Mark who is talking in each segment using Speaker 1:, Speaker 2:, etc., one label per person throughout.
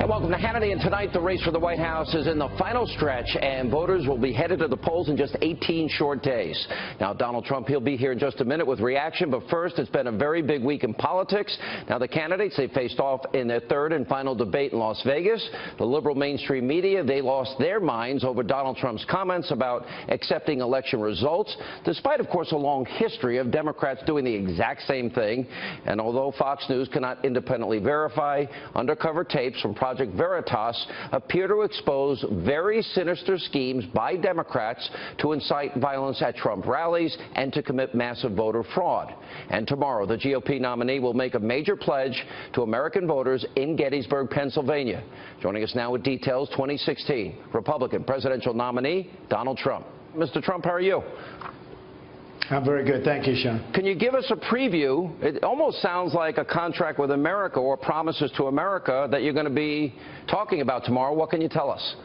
Speaker 1: And welcome to Hannity. And tonight, the race for the White House is in the final stretch, and voters will be headed to the polls in just 18 short days. Now, Donald Trump, he'll be here in just a minute with reaction. But first, it's been a very big week in politics. Now, the candidates, they faced off in their third and final debate in Las Vegas. The liberal mainstream media, they lost their minds over Donald Trump's comments about accepting election results, despite, of course, a long history of Democrats doing the exact same thing. And although Fox News cannot independently verify, undercover tapes from Project Veritas appear to expose very sinister schemes by Democrats to incite violence at Trump rallies and to commit massive voter fraud. And tomorrow, the GOP nominee will make a major pledge to American voters in Gettysburg, Pennsylvania. Joining us now with details, 2016 Republican presidential nominee Donald Trump. Mr. Trump, how are you?
Speaker 2: I'm very good. Thank you, Sean.
Speaker 1: Can you give us a preview? It almost sounds like a contract with America or promises to America that you're going to be talking about tomorrow. What can you tell us?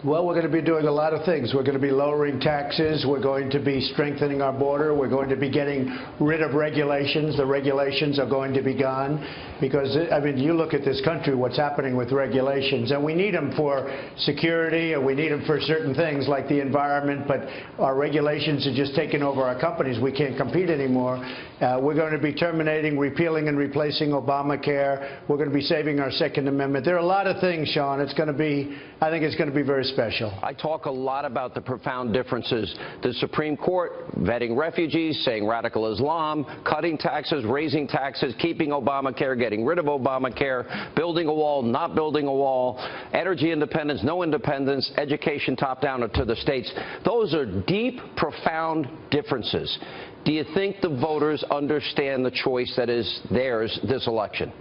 Speaker 2: Well, we're going to be doing a lot of things. We're going to be lowering taxes. We're going to be strengthening our border. We're going to be getting rid of regulations. The regulations are going to be gone because, I mean, you look at this country, what's happening with regulations, and we need them for security and we need them for certain things like the environment, but our regulations are just taking over our companies. We can't compete anymore. We're going to be terminating, repealing, and replacing Obamacare. We're going to be saving our Second Amendment. There are a lot of things, Sean. It's going to be, I think it's going to be very special.
Speaker 1: I talk a lot about the profound differences. The Supreme Court vetting refugees, saying radical Islam, cutting taxes, raising taxes, keeping Obamacare, getting rid of Obamacare, building a wall, not building a wall, energy independence, no independence, education top-down to the states. Those are deep, profound differences. Do you think the voters understand the choice that is theirs this election?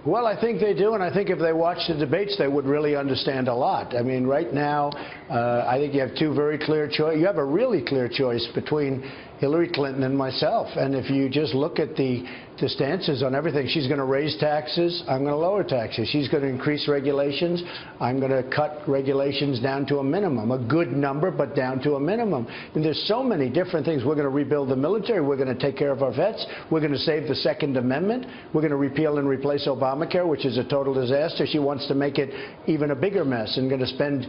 Speaker 2: Well, I think they do, and I think if they watch the debates, they would really understand a lot. I mean, right now, I think you have two very clear choices. You have a really clear choice between Hillary Clinton and myself. And if you just look at the stances on everything, she's going to raise taxes, I'm going to lower taxes. She's going to increase regulations, I'm going to cut regulations down to a minimum, a good number, but down to a minimum. And there's so many different things. We're going to rebuild the military, we're going to take care of our vets, we're going to save the Second Amendment, we're going to repeal and replace Obamacare, which is a total disaster. She wants to make it even a bigger mess and going to spend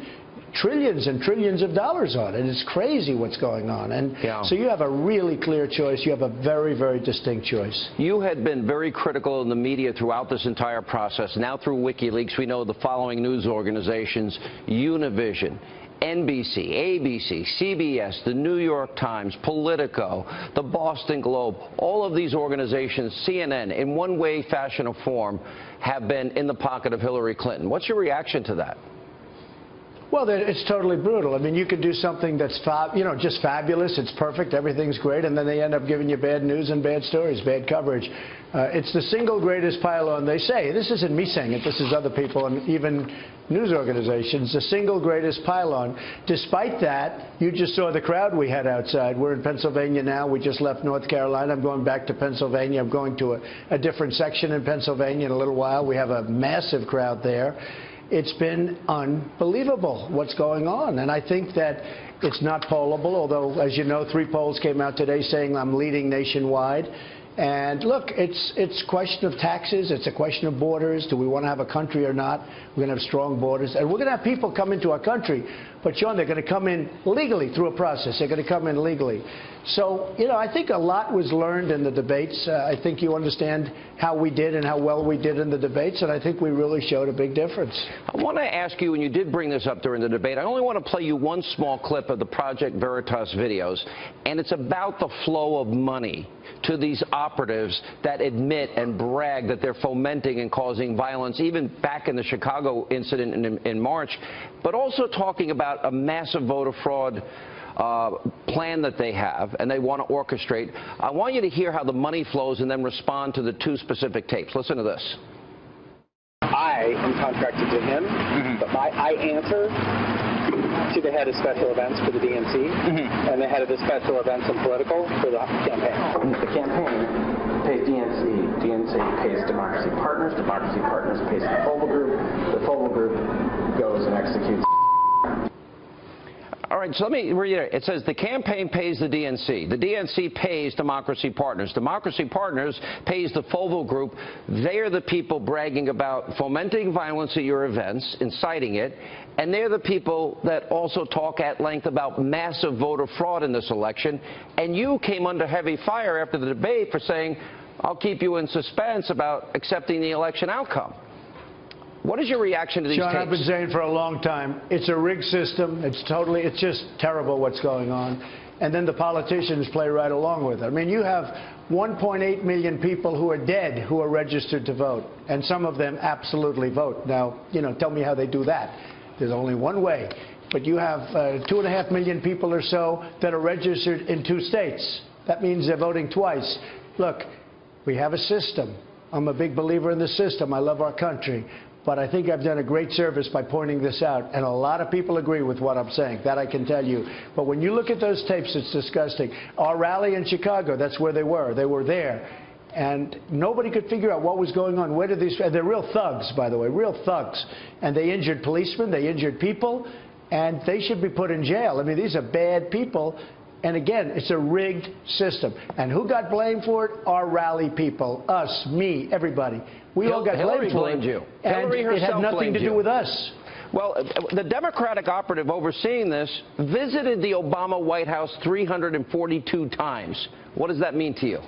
Speaker 2: trillions and trillions of dollars on it. It's crazy what's going on. And so you have a really clear choice. You have a very, very distinct choice.
Speaker 1: You had been very critical in the media throughout this entire process. Now through Wikileaks, we know the following news organizations: Univision, NBC, ABC, CBS, the New York Times, Politico, the Boston Globe, all of these organizations, CNN, in one way, fashion, or form, have been in the pocket of Hillary Clinton. What's your reaction to that?
Speaker 2: Well, it's totally brutal. I mean, you could do something that's, just fabulous. It's perfect. Everything's great. And then they end up giving you bad news and bad stories, bad coverage. It's the single greatest pylon, they say. This isn't me saying it. This is other people and even news organizations. The single greatest pylon. Despite that, you just saw the crowd we had outside. We're in Pennsylvania now. We just left North Carolina. I'm going back to Pennsylvania. I'm going to a different section in Pennsylvania in a little while. We have a massive crowd there. It's been unbelievable what's going on. And I think that it's not pollable, although, as you know, 3 polls came out today saying I'm leading nationwide. And look, it's a question of taxes. It's a question of borders. Do we want to have a country or not? We're going to have strong borders. And we're going to have people come into our country. But, Sean, they're going to come in legally through a process. They're going to come in legally. So, I think a lot was learned in the debates. I think you understand how we did and how well we did in the debates. And I think we really showed a big difference.
Speaker 1: I want to ask you, and you did bring this up during the debate, I only want to play you one small clip of the Project Veritas videos. And it's about the flow of money to these operatives that admit and brag that they're fomenting and causing violence, even back in the Chicago incident in March, but also talking about a massive voter fraud plan that they have and they want to orchestrate. I want you to hear how the money flows and then respond to the 2 specific tapes. Listen to this.
Speaker 3: I am contracted to him, but I answer to the head of special events for the DNC and the head of the special events and political for the campaign.
Speaker 4: The campaign pays DNC, DNC pays Democracy Partners pays the Fogle Group goes and executes.
Speaker 1: All right, so let me read it. It says the campaign pays the DNC. The DNC pays Democracy Partners. Democracy Partners pays the Foval Group. They are the people bragging about fomenting violence at your events, inciting it, and they're the people that also talk at length about massive voter fraud in this election. And you came under heavy fire after the debate for saying, I'll keep you in suspense about accepting the election outcome. What is your reaction to these
Speaker 2: Sean,
Speaker 1: tapes?
Speaker 2: I've been saying for a long time, it's a rigged system. It's just terrible what's going on. And then the politicians play right along with it. I mean, you have 1.8 million people who are dead who are registered to vote, and some of them absolutely vote. Now, tell me how they do that. There's only one way. But you have 2.5 million people or so that are registered in 2 states. That means they're voting twice. Look, we have a system. I'm a big believer in the system. I love our country. But I think I've done a great service by pointing this out. And a lot of people agree with what I'm saying. That I can tell you. But when you look at those tapes, it's disgusting. Our rally in Chicago, that's where they were. They were there. And nobody could figure out what was going on. Where did these... They're real thugs, by the way, real thugs. And they injured policemen. They injured people. And they should be put in jail. I mean, these are bad people. And again, it's a rigged system. And who got blamed for it? Our rally people. Us, me, everybody. We all got blamed for it.
Speaker 1: You.
Speaker 2: And it had nothing to do with us.
Speaker 1: Well, the Democratic operative overseeing this visited the Obama White House 342 times. What does that mean to you?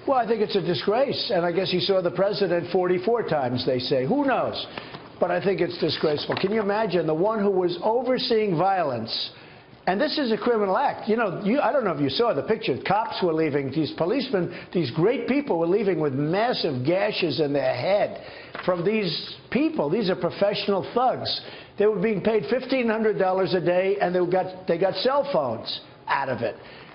Speaker 2: Well, I think it's a disgrace. And I guess he saw the president 44 times, they say. Who knows? But I think it's disgraceful. Can you imagine the one who was overseeing violence? And this is a criminal act. I don't know if you saw the picture. Cops were leaving. These policemen, these great people were leaving with massive gashes in their head from these people. These are professional thugs. They were being paid $1,500 a day, and they got cell phones out of it.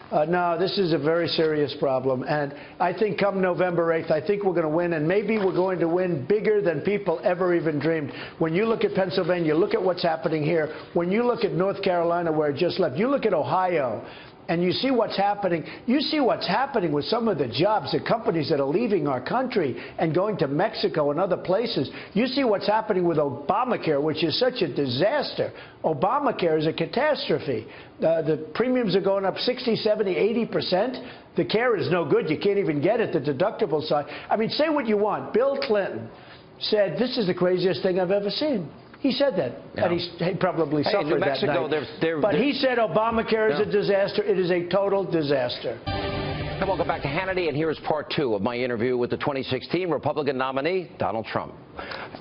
Speaker 2: No, this is a very serious problem. And I think come November 8th, I think we're going to win. And maybe we're going to win bigger than people ever even dreamed. When you look at Pennsylvania, look at what's happening here. When you look at North Carolina, where it just left, you look at Ohio, and you see what's happening. You see what's happening with some of the jobs, the companies that are leaving our country and going to Mexico and other places. You see what's happening with Obamacare, which is such a disaster. Obamacare is a catastrophe. The premiums are going up 60, 70, 80%. The care is no good. You can't even get it. The deductible side. I mean, say what you want. Bill Clinton said, this is the craziest thing I've ever seen. He said that, and he probably suffered that night. But he said Obamacare is a disaster. It is a total disaster.
Speaker 1: And welcome back to Hannity, and here is part 2 of my interview with the 2016 Republican nominee, Donald Trump.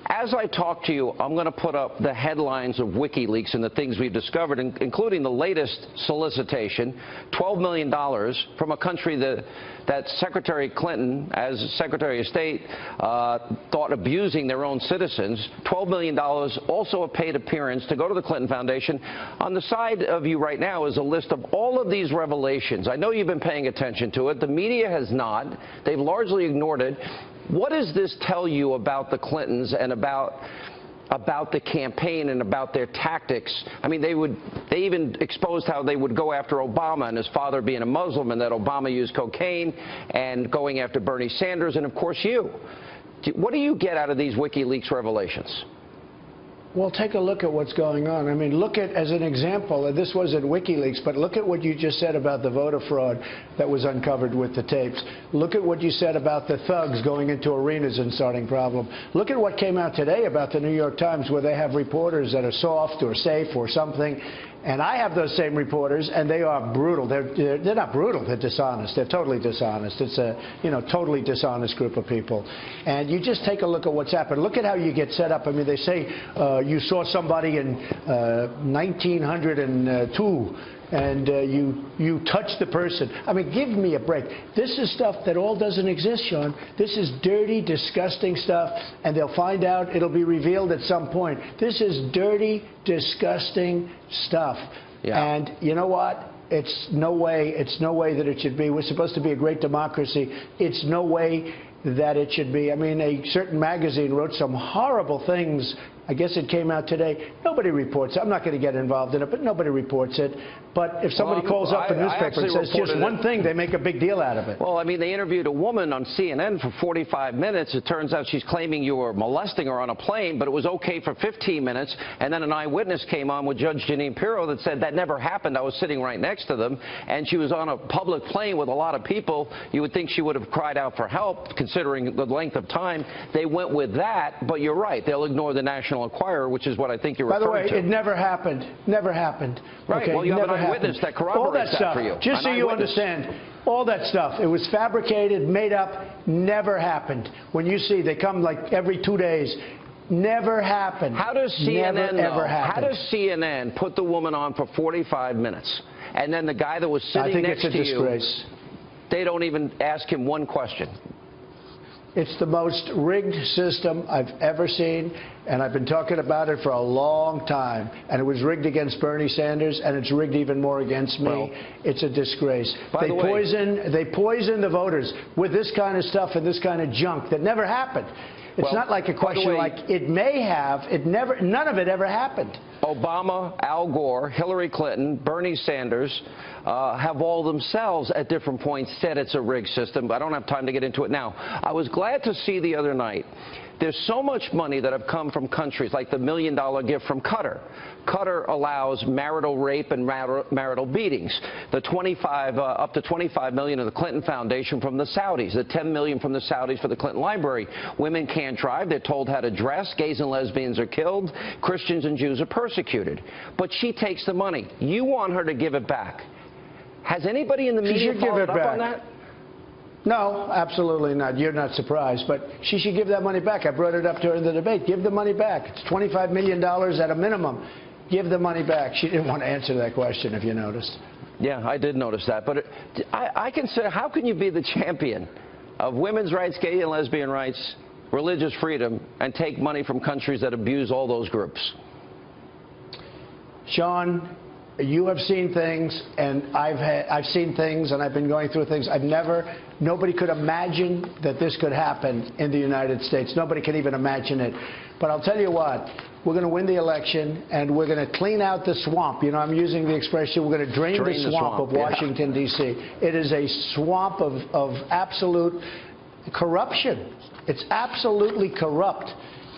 Speaker 1: As I talk to you, I'm going to put up the headlines of Wikileaks and the things we've discovered, including the latest solicitation, $12 million from a country that Secretary Clinton, as Secretary of State, thought abusing their own citizens. $12 million, also a paid appearance to go to the Clinton Foundation. On the side of you right now is a list of all of these revelations. I know you've been paying attention to it. The media has not. They've largely ignored it. What does this tell you about the Clintons and about the campaign and about their tactics? I mean, they even exposed how they would go after Obama and his father being a Muslim, and that Obama used cocaine, and going after Bernie Sanders and, of course, you. What do you get out of these WikiLeaks revelations?
Speaker 2: Well, take a look at what's going on. I mean, look at, as an example, and this wasn't WikiLeaks, but look at what you just said about the voter fraud that was uncovered with the tapes. Look at what you said about the thugs going into arenas and starting problems. Look at what came out today about the New York Times, where they have reporters that are soft or safe or something. And I have those same reporters, and they are brutal. They're not brutal. They're dishonest. They're totally dishonest. It's a totally dishonest group of people. And you just take a look at what's happened. Look at how you get set up. I mean, they say you saw somebody in 1902. And you touch the person. I mean, give me a break. This is stuff that all doesn't exist, Sean. This is dirty, disgusting stuff, and they'll find out. It'll be revealed at some point. This is dirty, disgusting stuff. Yeah. And you know what? It's no way that it should be. We're supposed to be a great democracy. It's no way that it should be. I mean, a certain magazine wrote some horrible things I guess it came out today. Nobody reports it. I'm not going to get involved in it, but nobody reports it. But if somebody calls up a newspaper and says just one thing, they make a big deal out of it.
Speaker 1: Well, I mean, they interviewed a woman on CNN for 45 minutes. It turns out she's claiming you were molesting her on a plane, but it was okay for 15 minutes. And then an eyewitness came on with Judge Jeanine Pirro that said that never happened. I was sitting right next to them, and she was on a public plane with a lot of people. You would think she would have cried out for help, considering the length of time. They went with that, but you're right. They'll ignore the National Enquirer, which is what I think you're referring to.
Speaker 2: By the way, it never happened. Never happened.
Speaker 1: Right.
Speaker 2: Okay?
Speaker 1: Well, you have an eyewitness that corroborates that for you.
Speaker 2: Just so you understand, all that stuff, it was fabricated, made up, never happened. When you see they come like every 2 days, never happened.
Speaker 1: How does CNN
Speaker 2: ever happened.
Speaker 1: How does CNN put the woman on for 45 minutes, and then the guy that was sitting next to you,
Speaker 2: I think it's a disgrace.
Speaker 1: They don't even ask him one question?
Speaker 2: It's the most rigged system I've ever seen, and I've been talking about it for a long time. And it was rigged against Bernie Sanders, and it's rigged even more against me. Well, it's a disgrace. They poison the voters with this kind of stuff and this kind of junk that never happened. It's not like a question like it may have. None of it ever happened.
Speaker 1: Obama, Al Gore, Hillary Clinton, Bernie Sanders have all themselves at different points said it's a rigged system. I don't have time to get into it now. I was glad to see the other night there's so much money that have come from countries like the $1 million gift from Qatar. Qatar allows marital rape and marital beatings. The up to $25 million of the Clinton Foundation from the Saudis. The $10 million from the Saudis for the Clinton Library. Women can't drive. They're told how to dress. Gays and lesbians are killed. Christians and Jews are persecuted. But she takes the money. You want her to give it back. Has anybody in the media followed up on that?
Speaker 2: No, absolutely not. You're not surprised. But she should give that money back. I brought it up to her in the debate. Give the money back. It's $25 million at a minimum. Give the money back. She didn't want to answer that question, if you noticed.
Speaker 1: Yeah, I did notice that. But I consider, how can you be the champion of women's rights, gay and lesbian rights, religious freedom, and take money from countries that abuse all those groups?
Speaker 2: Sean, you have seen things, and I've seen things, and I've been going through things. Nobody could imagine that this could happen in the United States. Nobody can even imagine it. But I'll tell you what, we're going to win the election, and we're going to clean out the swamp. You know, I'm using the expression, we're going to drain the swamp of Washington, D.C. It is a swamp of absolute corruption. It's absolutely corrupt.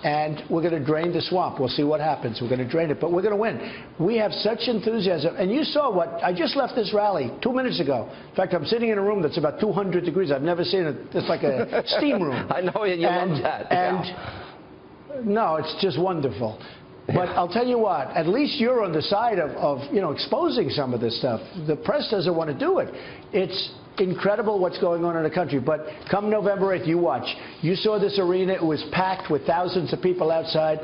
Speaker 2: And we're going to drain the swamp. We'll see what happens. We're going to drain it, but we're going to win. We have such enthusiasm. And you saw what I just left this rally 2 minutes ago. In fact, I'm sitting in a room that's about 200 degrees. I've never seen it. It's like a steam room.
Speaker 1: I know you love that.
Speaker 2: No, it's just wonderful. But I'll tell you what, at least you're on the side of exposing some of this stuff. The press doesn't want to do it. It's incredible what's going on in the country. But come November 8th, you watch. You saw this arena. It was packed with thousands of people outside.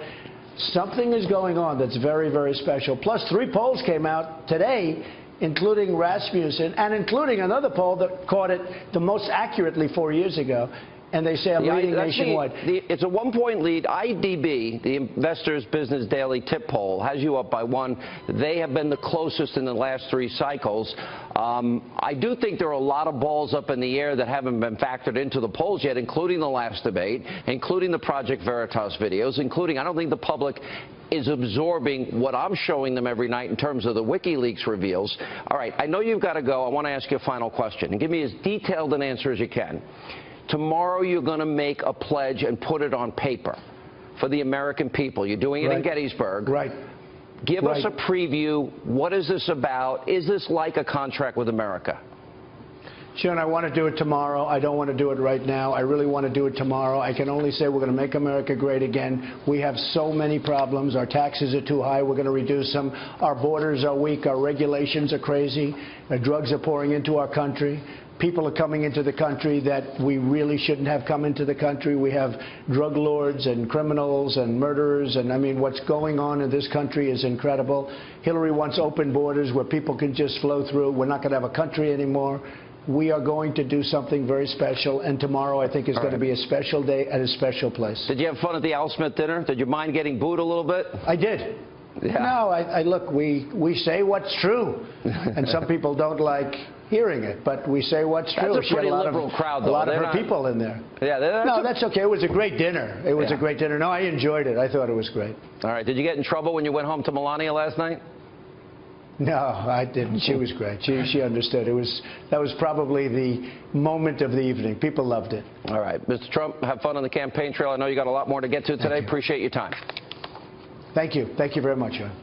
Speaker 2: Something is going on that's very, very special. Plus, 3 polls came out today, including Rasmussen, and including another poll that caught it the most accurately 4 years ago. And they say I'm leading nationwide.
Speaker 1: It's a 1-point lead. IDB, the Investors Business Daily Tip Poll, has you up by 1. They have been the closest in the last 3 cycles. I do think there are a lot of balls up in the air that haven't been factored into the polls yet, including the last debate, including the Project Veritas videos, including, I don't think the public is absorbing what I'm showing them every night in terms of the Wikileaks reveals. All right, I know you've got to go. I want to ask you a final question, and give me as detailed an answer as you can. Tomorrow you're going to make a pledge and put it on paper for the American people. You're doing it in Gettysburg.
Speaker 2: Right.
Speaker 1: Give us a preview. What is this about? Is this like a contract with America?
Speaker 2: Sean, I want to do it tomorrow. I don't want to do it right now. I really want to do it tomorrow. I can only say we're going to make America great again. We have so many problems. Our taxes are too high. We're going to reduce them. Our borders are weak. Our regulations are crazy. Drugs are pouring into our country. People are coming into the country that we really shouldn't have come into the country. We have drug lords and criminals and murderers. And, I mean, what's going on in this country is incredible. Hillary wants open borders where people can just flow through. We're not going to have a country anymore. We are going to do something very special. And tomorrow, I think, is going to be a special day at a special place.
Speaker 1: Did you have fun at the Al Smith dinner? Did you mind getting booed a little bit?
Speaker 2: I did.
Speaker 1: Yeah.
Speaker 2: No, look, we say what's true, and some people don't like hearing it, but we say what's true.
Speaker 1: That's a pretty liberal crowd, though.
Speaker 2: A lot of her people in there.
Speaker 1: Yeah.
Speaker 2: No, that's okay. It was a great dinner. It was a great dinner. No, I enjoyed it. I thought it was great.
Speaker 1: All right. Did you get in trouble when you went home to Melania last night?
Speaker 2: No, I didn't. She was great. She understood. That was probably the moment of the evening. People loved it.
Speaker 1: All right. Mr. Trump, have fun on the campaign trail. I know you got a lot more to get to today. Appreciate your time.
Speaker 2: Thank you. Thank you very much, John.